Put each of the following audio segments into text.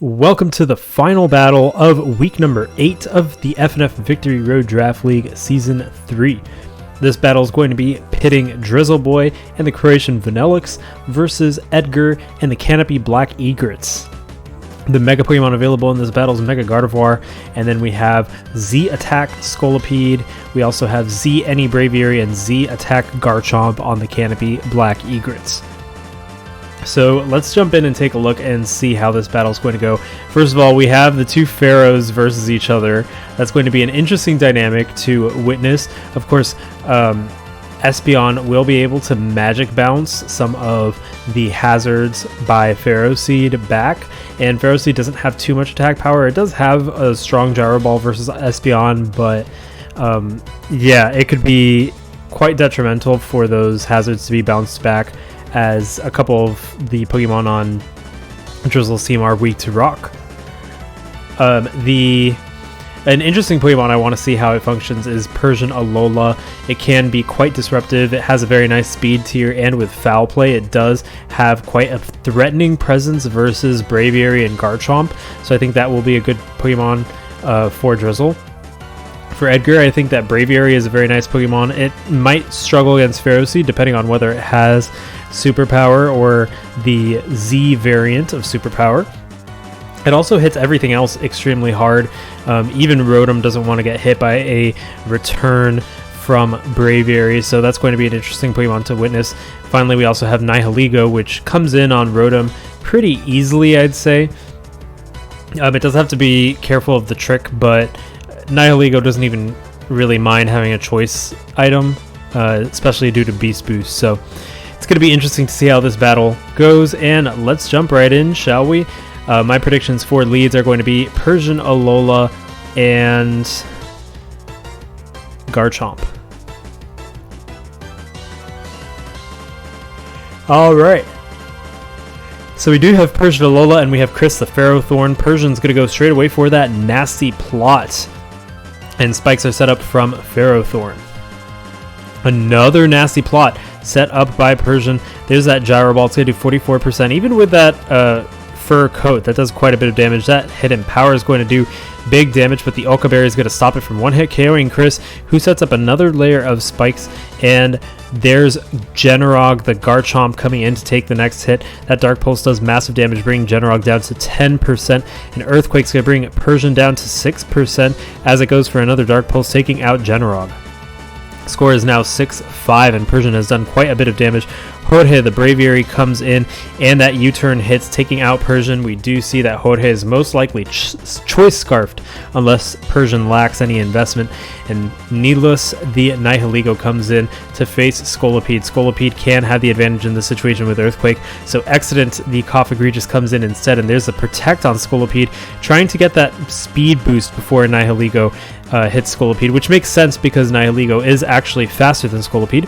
Welcome to the final battle of week number 8 of the FNF Victory Road Draft League Season 3. This battle is going to be pitting Drizzle Boy and the Croatian Vanilluxe versus Edgar and the Canopy Black Egrets. The Mega Pokemon available in this battle is Mega Gardevoir, and then we have Z Attack Scolipede. We also have Z Any Braviary and Z Attack Garchomp on the Canopy Black Egrets. So let's jump in and take a look and see how this battle is going to go. First of all, we have the two Pharaohs versus each other. That's going to be an interesting dynamic to witness. Of course, Espeon will be able to Magic Bounce some of the hazards by Pharaoh Seed back, and Pharaoh Seed doesn't have too much attack power. It does have a strong Gyro Ball versus Espeon, but yeah, it could be quite detrimental for those hazards to be bounced back, as a couple of the Pokemon on Drizzle's team are weak to rock. An interesting Pokemon I want to see how it functions is Persian Alola. It can be quite disruptive. It has a very nice speed tier, and with Foul Play, it does have quite a threatening presence versus Braviary and Garchomp. So I think that will be a good Pokemon for Drizzle. For Edgar, I think that Braviary is a very nice Pokemon. It might struggle against Pharaoh Seed depending on whether it has Superpower or the Z variant of Superpower. It also hits everything else extremely hard. Even Rotom doesn't want to get hit by a return from Braviary, so that's going to be an interesting Pokemon to witness. Finally, we also have Nihilego, which comes in on Rotom pretty easily, I'd say. It does have to be careful of the trick, but Nihilego doesn't even really mind having a choice item, especially due to Beast Boost. So it's going to be interesting to see how this battle goes, and let's jump right in, shall we? My predictions for leads are going to be Persian Alola and Garchomp. Alright. So we do have Persian Alola, and we have Chris the Ferrothorn. Persian's going to go straight away for that nasty plot, and spikes are set up from Ferrothorn. Another nasty plot set up by Persian. There's that Gyro Ball. It's going to do 44%. Even with that fur coat, that does quite a bit of damage. That Hidden Power is going to do big damage, but the Ulka Berry is going to stop it from one hit, KOing Chris, who sets up another layer of spikes. And there's Generog, the Garchomp, coming in to take the next hit. That Dark Pulse does massive damage, bringing Generog down to 10%. And Earthquake's going to bring Persian down to 6% as it goes for another Dark Pulse, taking out Generog. Score is now 6-5, and Persian has done quite a bit of damage. Jorge the Braviary comes in, and that U-turn hits, taking out Persian. We do see that Jorge is most likely choice scarfed unless Persian lacks any investment. And Needless the Nihilego comes in to face Scolipede. Scolipede can have the advantage in this situation with Earthquake, so Accident the Egregious comes in instead, and there's the Protect on Scolipede, trying to get that speed boost before Nihilego hits Scolipede, which makes sense because Nihilego is actually faster than Scolipede.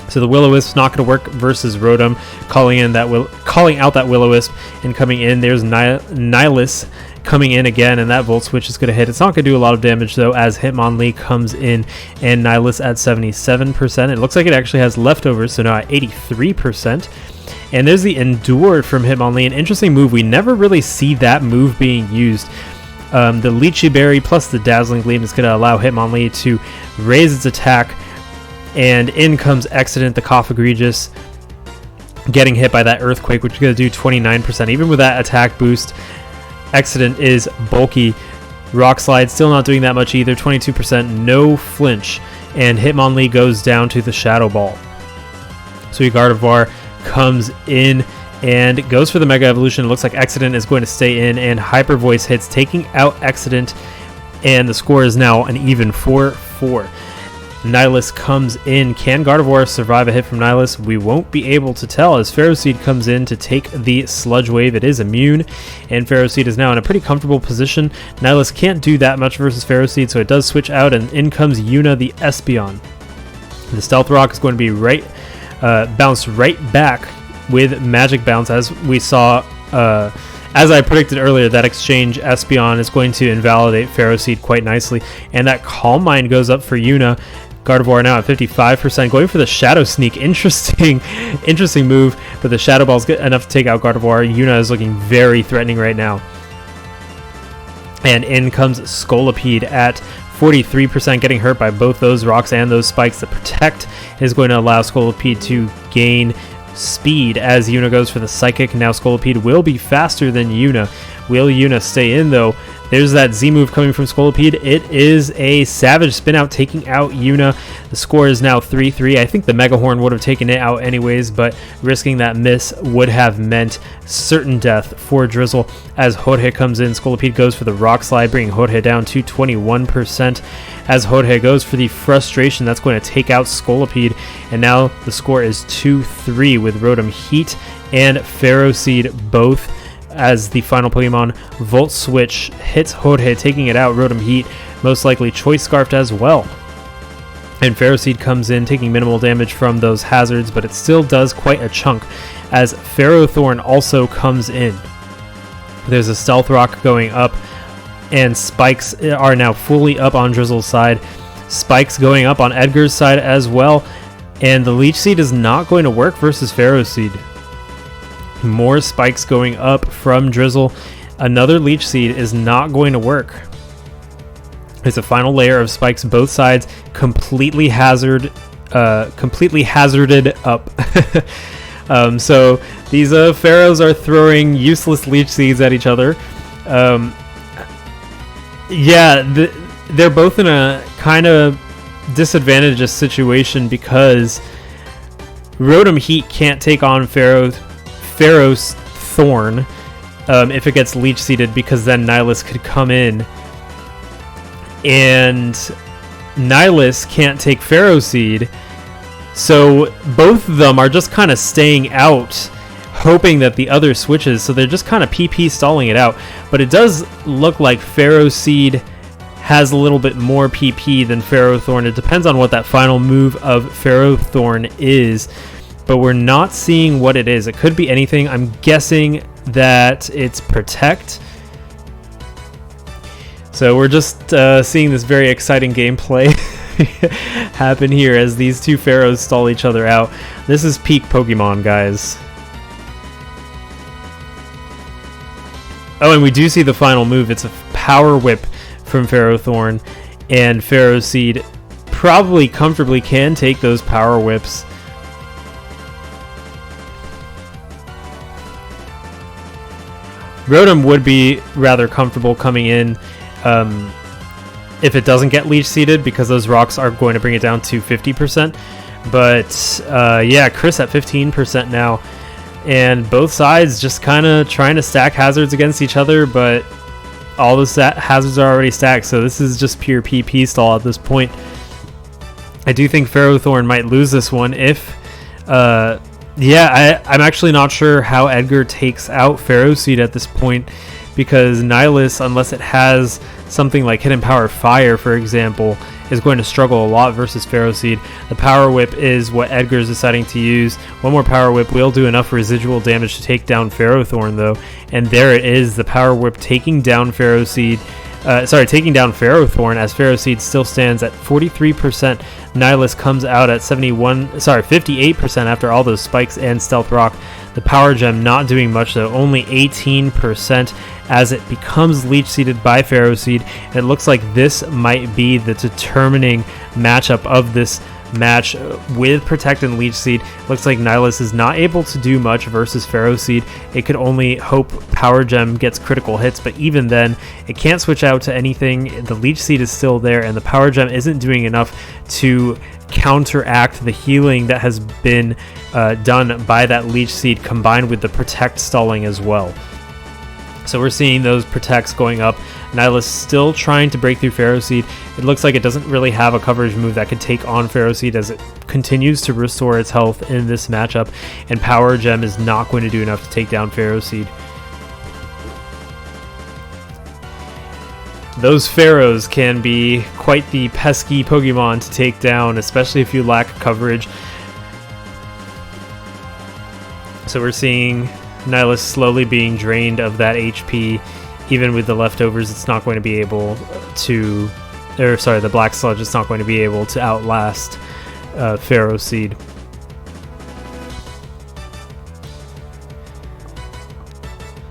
So the Will-O-Wisp's not going to work versus Rotom, calling out that Will-O-Wisp, and coming in, there's Nihilus coming in again, and that Volt Switch is going to hit. It's not going to do a lot of damage though, as Hitmonlee comes in, and Nihilus at 77%. It looks like it actually has leftovers, so now at 83%. And there's the Endure from Hitmonlee, an interesting move. We never really see that move being used. The Lychee Berry plus the Dazzling Gleam is going to allow Hitmonlee to raise its attack, and in comes Accident the Egregious, getting hit by that Earthquake, which is going to do 29%. Even with that attack boost, Accident is bulky. Rock Slide still not doing that much either, 22%, no flinch, and Hitmonlee goes down to the Shadow Ball. So Gardevoir comes in and goes for the Mega Evolution. It looks like Accident is going to stay in, and Hyper Voice hits, taking out Accident, and the score is now an even 4-4. Nihilus comes in. Can Gardevoir survive a hit from Nihilus? We won't be able to tell, as Pharaoh Seed comes in to take the Sludge Wave. It is immune, and Pharaoh Seed is now in a pretty comfortable position. Nihilus can't do that much versus Pharaoh Seed, so it does switch out, and in comes Yuna the Espeon. The Stealth Rock is going to be bounced right back with Magic Bounce, as we saw, as I predicted earlier. That exchange Espeon is going to invalidate Pharaoh Seed quite nicely, and that Calm Mind goes up for Yuna. Gardevoir now at 55%, going for the Shadow Sneak. Interesting move, but the Shadow Ball's good enough to take out Gardevoir. Yuna is looking very threatening right now. And in comes Scolipede at 43%, getting hurt by both those rocks and those spikes. The Protect is going to allow Scolipede to gain speed as Yuna goes for the Psychic. Now Scolipede will be faster than Yuna. Will Yuna stay in though? There's that Z move coming from Scolipede. It is a Savage Spin Out taking out Yuna. The score is now 3-3. I think the Mega Horn would have taken it out anyways, but risking that miss would have meant certain death for Drizzle. As Jorge comes in, Scolipede goes for the Rock Slide, bringing Jorge down to 21%. As Jorge goes for the Frustration, that's going to take out Scolipede. And now the score is 2-3 with Rotom Heat and Ferroseed both as the final Pokemon. Volt Switch hits Jorge, taking it out. Rotom Heat most likely Choice Scarfed as well. And Ferroseed comes in, taking minimal damage from those hazards, but it still does quite a chunk as Ferrothorn also comes in. There's a Stealth Rock going up, and Spikes are now fully up on Drizzle's side. Spikes going up on Edgar's side as well, and the Leech Seed is not going to work versus Ferroseed. More spikes going up from Drizzle. Another Leech Seed is not going to work. There's a final layer of spikes, both sides completely hazarded up. So these Pharaohs are throwing useless Leech Seeds at each other. They're both in a kind of disadvantageous situation because Rotom Heat can't take on Pharaoh's Thorn if it gets Leech Seeded, because then Nihilus could come in, and Nihilus can't take Ferroseed, so both of them are just kind of staying out, hoping that the other switches, so they're just kind of PP stalling it out. But it does look like Ferroseed has a little bit more PP than Ferrothorn. It depends on what that final move of Ferrothorn is, but we're not seeing what it is. It could be anything. I'm guessing that it's Protect. So we're just seeing this very exciting gameplay happen here as these two Pharaohs stall each other out. This is peak Pokemon, guys. Oh, and we do see the final move. It's a Power Whip from Ferrothorn, and Ferroseed probably comfortably can take those Power Whips. Rotom would be rather comfortable coming in if it doesn't get Leech Seeded, because those rocks are going to bring it down to 50%. But yeah, Chris at 15% now, and both sides just kind of trying to stack hazards against each other, but all the hazards are already stacked, so this is just pure PP stall at this point. I do think Ferrothorn might lose this one if I'm actually not sure how Edgar takes out Ferroseed at this point, because Nihilus, unless it has something like Hidden Power Fire, for example, is going to struggle a lot versus Ferroseed. The Power Whip is what Edgar is deciding to use. One more Power Whip will do enough residual damage to take down Ferrothorn, though. And there it is, the Power Whip taking down Ferroseed. Taking down Ferrothorn, as Ferroseed still stands at 43%. Nihilus comes out at 58% after all those spikes and Stealth Rock. The Power Gem not doing much though, only 18% as it becomes Leech Seeded by Ferroseed. It looks like this might be the determining matchup of this match with Protect and Leech Seed. Looks like Nihilus is not able to do much versus Ferroseed. It could only hope Power Gem gets critical hits, but even then, it can't switch out to anything. The Leech Seed is still there, and the Power Gem isn't doing enough to counteract the healing that has been done by that Leech Seed, combined with the Protect stalling as well. So we're seeing those Protects going up. Nihilus still trying to break through Ferroseed. It looks like it doesn't really have a coverage move that could take on Ferroseed as it continues to restore its health in this matchup, and Power Gem is not going to do enough to take down Ferroseed. Those Pharaohs can be quite the pesky Pokemon to take down, especially if you lack coverage. So we're seeing Nihilus slowly being drained of that HP. Even with the leftovers, it's not going to be able to or sorry, the Black Sludge is not going to be able to outlast Pharaoh Seed.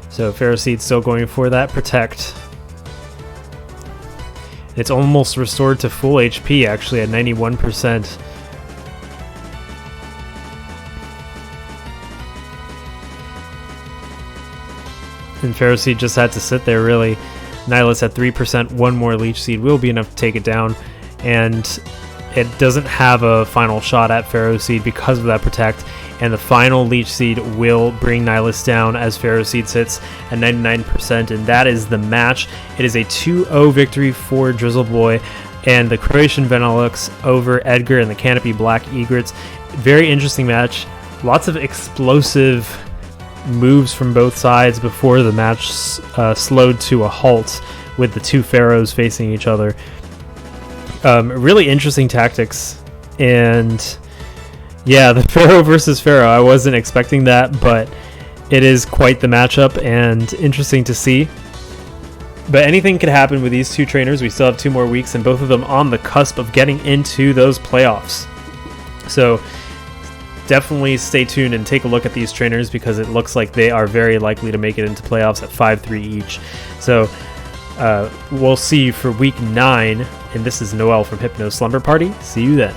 So Pharaoh Seed still going for that Protect. It's almost restored to full HP, actually, at 91%. And Pharaoh Seed just had to sit there, really. Nihilus at 3%, one more Leech Seed will be enough to take it down. And it doesn't have a final shot at Pharaoh Seed because of that Protect. And the final Leech Seed will bring Nihilus down as Pharaoh Seed sits at 99%. And that is the match. It is a 2-0 victory for Drizzle Boy and the Croatian Vanilluxe over Edgar and the Canopy Black Egrets. Very interesting match. Lots of explosive moves from both sides before the match slowed to a halt with the two pharaohs facing each other. Really interesting tactics, and yeah, the pharaoh versus pharaoh, I wasn't expecting that, but it is quite the matchup and interesting to see. But anything could happen with these two trainers. We still have 2 more weeks, and both of them on the cusp of getting into those playoffs. So definitely stay tuned and take a look at these trainers, because it looks like they are very likely to make it into playoffs at 5-3 each. So we'll see you for week 9, and this is Noel from Hypno Slumber Party. See you then.